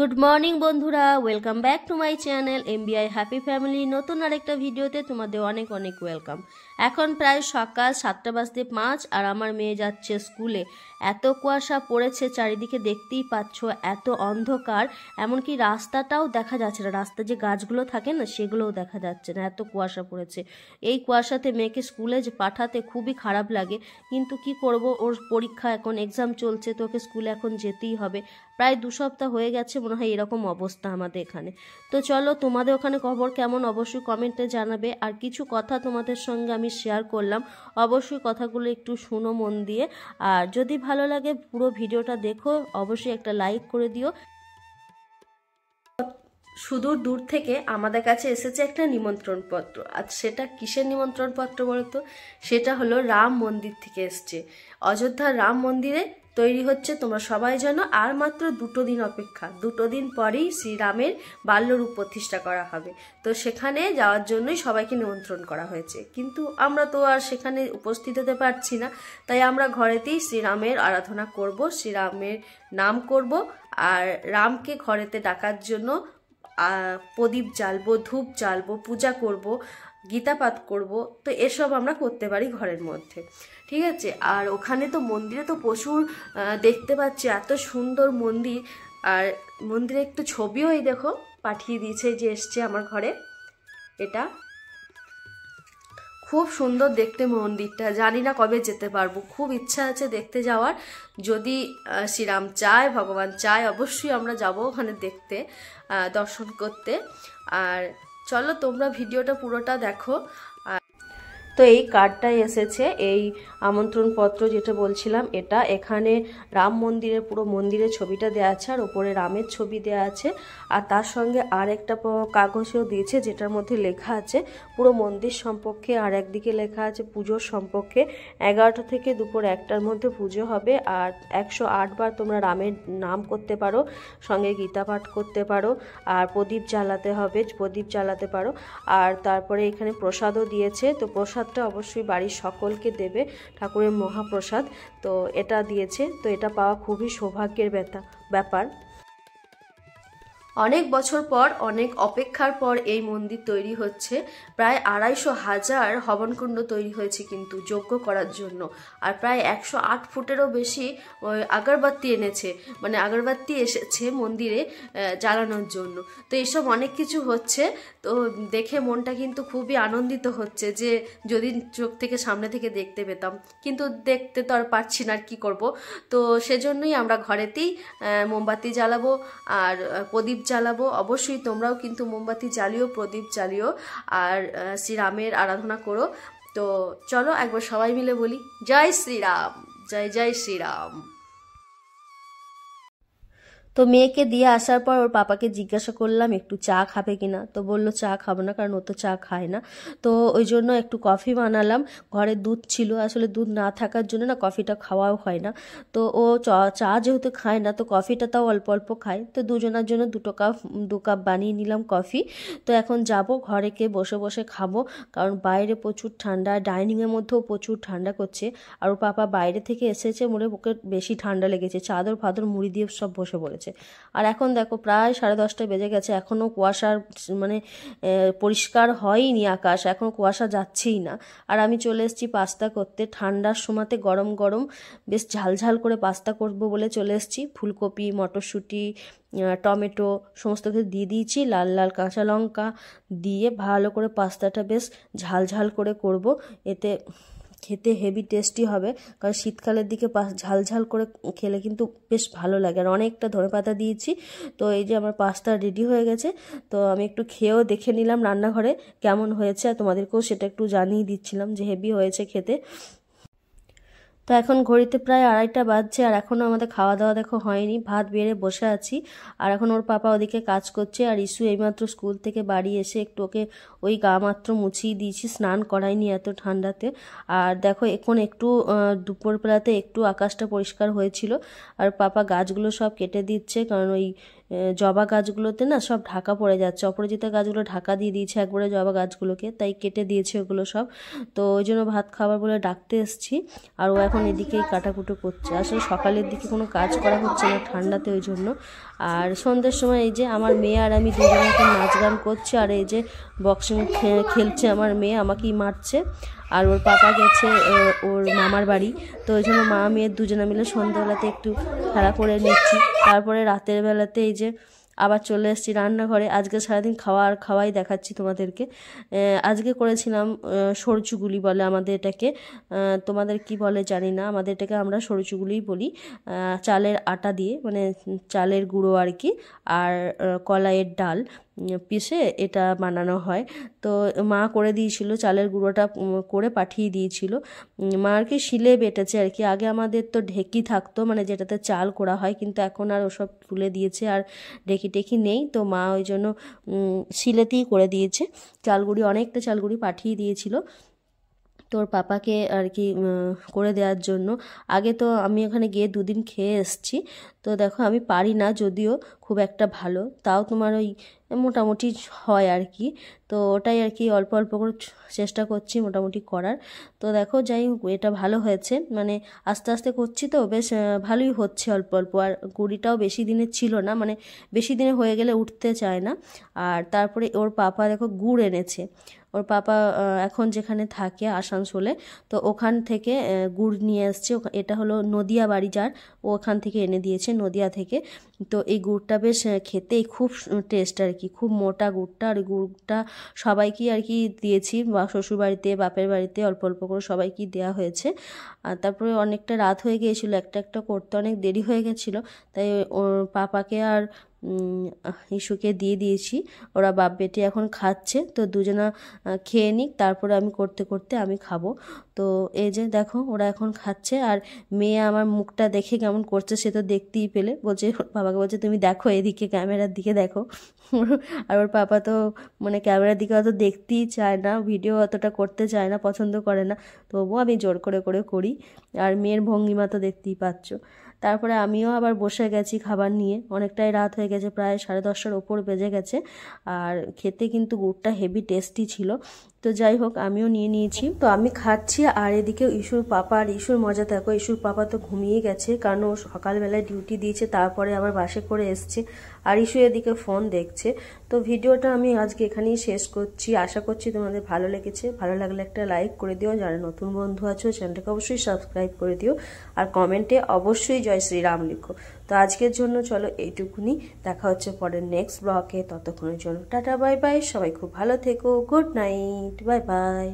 Good morning বন্ধুরা, welcome back to my channel MBI happy family. নতুন আরেকটা ভিডিওতে তোমাদের অনেক অনেক ওয়েলকাম। এখন প্রায় সকাল 7:05 আর আমার মেয়ে যাচ্ছে স্কুলে। এত কুয়াশা পড়েছে চারিদিকে, দেখতেই পাচ্ছ, এত অন্ধকার, এমনকি রাস্তাটাও দেখা যাচ্ছে না। রাস্তা যে গাছগুলো থাকে না, সেগুলোও দেখা যাচ্ছে না, এত কুয়াশা পড়েছে। এই কুয়াশাতে মেয়েকে স্কুলে যে পাঠাতে খুবই খারাপ লাগে, কিন্তু কি করব, ওর পরীক্ষা, এখন এক্সাম চলছে, তো ওকে স্কুলে এখন যেতেই হবে। প্রায় 2 সপ্তাহ হয়ে গেছে মনে হয় এরকম অবস্থা আমাদের এখানে। তো চলো, তোমাদের ওখানে খবর কেমন অবশ্যই কমেন্টে জানাবে। আর কিছু কথা তোমাদের সঙ্গে আমি শেয়ার করলাম, অবশ্যই কথাগুলো একটু শুনো মন দিয়ে। আর যদি ভালো লাগে পুরো ভিডিওটা দেখো, অবশ্যই একটা লাইক করে দিও। সুদূর দূর থেকে আমাদের কাছে এসেছে একটা নিমন্ত্রণ পত্র। আর সেটা কিসের নিমন্ত্রণ পত্র বলতো? সেটা হলো রাম মন্দির থেকে এসছে। অযোধ্যার রাম মন্দিরে তৈরি হচ্ছে, তোমরা সবাই জানো। আর মাত্র 2 দিন অপেক্ষা, 2 দিন পরেই শ্রীরামের বাল্যরূপ প্রতিষ্ঠা করা হবে। তো সেখানে যাওয়ার জন্যই সবাইকে নিমন্ত্রণ করা হয়েছে, কিন্তু আমরা তো আর সেখানে উপস্থিত হতে পারছি না। তাই আমরা ঘরেতেই শ্রীরামের আরাধনা করব, শ্রীরামের নাম করব। আর রামকে ঘরেতে ডাকার জন্য প্রদীপ জ্বালবো, ধূপ জ্বালবো, পূজা করব, গীতা পাঠ করব। তো এসব আমরা করতে পারি ঘরের মধ্যে, ঠিক আছে। আর ওখানে তো মন্দিরে তো প্রচুর দেখতে পাচ্ছি, এত সুন্দর মন্দির। আর মন্দিরে একটু ছবিও এই দেখো পাঠিয়ে দিয়েছে, যে এসছে আমার ঘরে। এটা খুব সুন্দর দেখতে মন্দিরটা, জানি না কবে যেতে পারবো, খুব ইচ্ছা আছে দেখতে যাওয়ার। যদি শ্রীরাম চায়, ভগবান চায়, অবশ্যই আমরা যাব ওখানে দেখতে, দর্শন করতে। আর চলো, তোমরা ভিডিওটা পুরোটা দেখো। তো এই কার্ডটাই এসেছে, এই আমন্ত্রণ পত্র যেটা বলছিলাম, এটা এখানে রাম মন্দিরের পুরো মন্দিরের ছবিটা দেওয়া আছে, আর ওপরে রামের ছবি দেওয়া আছে। আর তার সঙ্গে আর একটা কাগজেও দিয়েছে, যেটার মধ্যে লেখা আছে পুরো মন্দির সম্পর্কে। আর একদিকে লেখা আছে পুজোর সম্পর্কে। 11টা থেকে দুপুর 1টার মধ্যে পুজো হবে। আর 108 বার তোমরা রামের নাম করতে পারো, সঙ্গে গীতা পাঠ করতে পারো, আর প্রদীপ জ্বালাতে হবে, প্রদীপ জ্বালাতে পারো। আর তারপরে এখানে প্রসাদও দিয়েছে। তো প্রসাদটা অবশ্যই বাড়ির সকলকে দেবে, ঠাকুরের মহাপ্রসাদ। তো এটা দিয়েছে, তো এটা পাওয়া খুবই সৌভাগ্যের ব্যাপার। অনেক বছর পর, অনেক অপেক্ষার পর এই মন্দির তৈরি হচ্ছে। প্রায় 250,000 হবনকুণ্ড তৈরি হয়েছে কিন্তু যজ্ঞ করার জন্য। আর প্রায় 108 ফুটেরও বেশি আগরবাতি এনেছে, মানে আগরবাতি এসেছে মন্দিরে জ্বালানোর জন্য। তো এইসব অনেক কিছু হচ্ছে, তো দেখে মনটা কিন্তু খুবই আনন্দিত হচ্ছে, যে যদি চোখ থেকে সামনে থেকে দেখতে পেতাম, কিন্তু দেখতে তো আর পারছি না, আর কী করবো। তো সেজন্যই আমরা ঘরেতেই মোমবাতি জ্বালাবো আর প্রদীপ জ্বালাবো। অবশ্যই তোমরাও কিন্তু মোমবাতি জ্বালিও, প্রদীপ জ্বালিও, আর শ্রীরামের আরাধনা করো। তো চলো একবার সবাই মিলে বলি, জয় শ্রীরাম, জয় জয় শ্রীরাম। তো মেয়েকে দিয়ে আসার পর ওর পাপাকে জিজ্ঞাসা করলাম একটু চা খাবে কিনা। তো বললো চা খাবো না, কারণ ও তো চা খায় না। তো ওই জন্য একটু কফি বানালাম। ঘরে দুধ ছিল, আসলে দুধ না থাকার জন্য না কফিটা খাওয়াও হয় না। তো ও চা যেহেতু খায় না, তো কফিটা তাও অল্প অল্প খায়। তো দুজনের জন্য 2 কাপ বানিয়ে নিলাম কফি। তো এখন যাব ঘরে, গিয়ে বসে বসে খাবো, কারণ বাইরে প্রচুর ঠান্ডা, ডাইনিংয়ের মধ্যেও প্রচুর ঠান্ডা করছে। আর ওর পাপা বাইরে থেকে এসেছে, মনে ওকে বেশি ঠান্ডা লেগেছে, চাদর ফাদর মুড়ি দিয়ে সব বসে পড়েছে। আর এখন দেখো প্রায় 10:30 বেজে গেছে, এখনও কুয়াশার মানে পরিষ্কার হয়নি আকাশ, এখনও কুয়াশা যাচ্ছেই না। আর আমি চলে এসেছি পাস্তা করতে। ঠান্ডার সময়তে গরম গরম বেশ ঝালঝাল করে পাস্তা করব বলে চলে এসেছি। ফুলকপি, মটরশুঁটি, টমেটো সমস্ত কিছু দিয়ে দিয়েছি, লাল লাল কাঁচা লঙ্কা দিয়ে ভালো করে পাস্তাটা বেশ ঝালঝাল করে করব। এতে খেতে হেভি টেস্টি হবে, কারণ শীতকালের দিকে ঝালঝাল করে খেলে কিন্তু বেশ ভালো লাগে। আর অনেকটা ধনেপাতা দিয়েছি। তো এই যে আমার পাস্তা রেডি হয়ে গেছে। তো আমি একটু খেয়েও দেখে নিলাম রান্নাঘরে কেমন হয়েছে, আর তোমাদেরকেও সেটা একটু জানিয়ে দিচ্ছিলাম যে হেভি হয়েছে খেতে। তো এখন ঘড়িতে প্রায় 2:30 বাজছে, আর এখনও আমাদের খাওয়া দাওয়া দেখো হয়নি। ভাত বেড়ে বসে আছি, আর এখন ওর পাপা ওদিকে কাজ করছে। আর ইস্যু এইমাত্র স্কুল থেকে বাড়ি এসে একটু ওকে ওই গা মাত্র মুছিয়ে দিয়েছি, স্নান করাইনি এত ঠান্ডাতে। আর দেখো এখন একটু দুপুরবেলাতে একটু আকাশটা পরিষ্কার হয়েছিল, আর পাপা গাছগুলো সব কেটে দিচ্ছে, কারণ ওই জবা গাছগুলোতে না সব ঢাকা পড়ে যাচ্ছে। অপরাজিতা গাছগুলো ঢাকা দিয়ে দিয়েছে একবারে জবা গাছগুলোকে, তাই কেটে দিয়েছে ওগুলো সব। তো ওই জন্য ভাত খাবার বলে ডাকতে এসেছি। আর ও এখন এদিকেই কাটাকুটো করছে। আসলে সকালের দিকে কোনো কাজ করা হচ্ছে না ঠান্ডাতে, ওই জন্য। আর সন্ধ্যের সময় এই যে আমার মেয়ে আর আমি দুজনে এখন নাচ গান করছি, আর এই যে বক্সিং খেলছে আমার মেয়ে, আমাকেই মারছে। আর ওর পাপা গেছে ওর মামার বাড়ি, তো ওই জন্য মা মেয়ে দুজনে মিলে সন্ধ্যাবেলাতে একটু খেলা করে নিচ্ছি। তারপরে রাতের বেলাতে এই যে আবার চলে এসেছি রান্নাঘরে। আজকে সারাদিন খাওয়া আর খাওয়াই দেখাচ্ছি তোমাদেরকে। আজকে করেছিলাম সরচুগুলি বলে আমাদের এটাকে, তোমাদের কি বলে জানি না, আমাদের এটাকে আমরা সরচুগুলিই বলি। চালের আটা দিয়ে, মানে চালের গুঁড়ো আর কি, আর কলাইয়ের ডাল পিষে এটা বানানো হয়। তো মা করে দিয়েছিল, চালের গুঁড়োটা করে পাঠিয়ে দিয়েছিল। মা আর কি শিলে বেটেছে আর কি। আগে আমাদের তো ঢেকি থাকতো, মানে যেটাতে চাল করা হয়, কিন্তু এখন আর ওসব তুলে দিয়েছে, আর ঢেকি টেকি নেই। তো মা ওই জন্য শিলেতেই করে দিয়েছে। চালগুড়ি অনেকটা চালগুড়ি পাঠিয়ে দিয়েছিল তোর পাপাকে আর কি করে দেওয়ার জন্য। আগে তো আমি ওখানে গিয়ে 2 দিন খেয়ে এসেছি। তো দেখো আমি পারি না যদিও খুব একটা ভালো, তাও তোমার ওই মোটামুটি হয় আর কি। তো ওটাই আর কি অল্প অল্প করে চেষ্টা করছি মোটামুটি করার। তো দেখো যাই হোক এটা ভালো হয়েছে, মানে আস্তে আস্তে করছি তো বেশ ভালোই হচ্ছে অল্প অল্প। আর গুড়িটাও বেশি দিনের ছিল না, মানে বেশি দিনে হয়ে গেলে উঠতে চায় না। আর তারপরে ওর পাপা দেখো গুড় এনেছে। ওর পাপা এখন যেখানে থাকে আসানসোলে, তো ওখান থেকে গুড় নিয়ে আসছে। এটা হলো নদিয়া বাড়ি যার, ও ওখান থেকে এনে দিয়েছে নদিয়া থেকে। তো এই গুড়টা বেশ খেতেই খুব টেস্ট আর কি, খুব মোটা গুড়টা। আর গুড়টা সবাইকেই আর কি দিয়েছি, বা শ্বশুরবাড়িতে বাপের বাড়িতে অল্প অল্প করে সবাইকেই দেওয়া হয়েছে। আর তারপরে অনেকটা রাত হয়ে গিয়েছিলো, একটা একটা করতে অনেক দেরি হয়ে গেছিলো, তাই ওর পাপাকে আর ইস্যুকে দিয়ে দিয়েছি। ওরা বাপ বেটি এখন খাচ্ছে, তো দুজনা খেয়ে নিক, তারপরে আমি করতে করতে আমি খাবো। তো এই যে দেখো ওরা এখন খাচ্ছে। আর মেয়ে আমার মুখটা দেখে কেমন করছে সে তো দেখতেই পেলে, বলছে বাবাকে বলছে তুমি দেখো এদিকে, ক্যামেরার দিকে দেখো। আর ওর পাপা তো মানে ক্যামেরার দিকে অত দেখতেই চায় না, ভিডিও অতটা করতে চায় না, পছন্দ করে না, তবুও আমি জোর করে করে করি। আর মেয়ের ভঙ্গিমা তো দেখতেই পাচ্ছ। তারপরে আমিও আবার বসে গেছি খাবার নিয়ে, অনেকটাই রাত হয়ে গেছে, প্রায় 10:30টার ওপর বেজে গেছে। আর খেতে কিন্তু গুড়টা হেভি টেস্টি ছিল। তো যাই হোক আমিও নিয়ে নিয়েছি, তো আমি খাচ্ছি। আর এদিকে ইস্যুর পাপা, আর ইস্যুর মজা দেখো, ইস্যুর পাপা তো ঘুমিয়ে গেছে, কারণ ও সকালবেলায় ডিউটি দিয়েছে, তারপরে আবার বাসে করে এসছে। আর ইস্যু এদিকে ফোন দেখছে। তো ভিডিওটা আমি আজকে এখানেই শেষ করছি। আশা করছি তোমাদের ভালো লেগেছে। ভালো লাগলে একটা লাইক করে দিও, যারা নতুন বন্ধু আছো চ্যানেলটাকে অবশ্যই সাবস্ক্রাইব করে দিও, আর কমেন্টে অবশ্যই জয় শ্রীরাম লিখো। তো আজকের জন্য চলো এইটুকুনি, দেখা হচ্ছে পরের নেক্সট ব্লগে। ততক্ষণের জন্য টাটা বাই বাই, সবাই খুব ভালো থেকো, গুড নাইট, বাই বাই।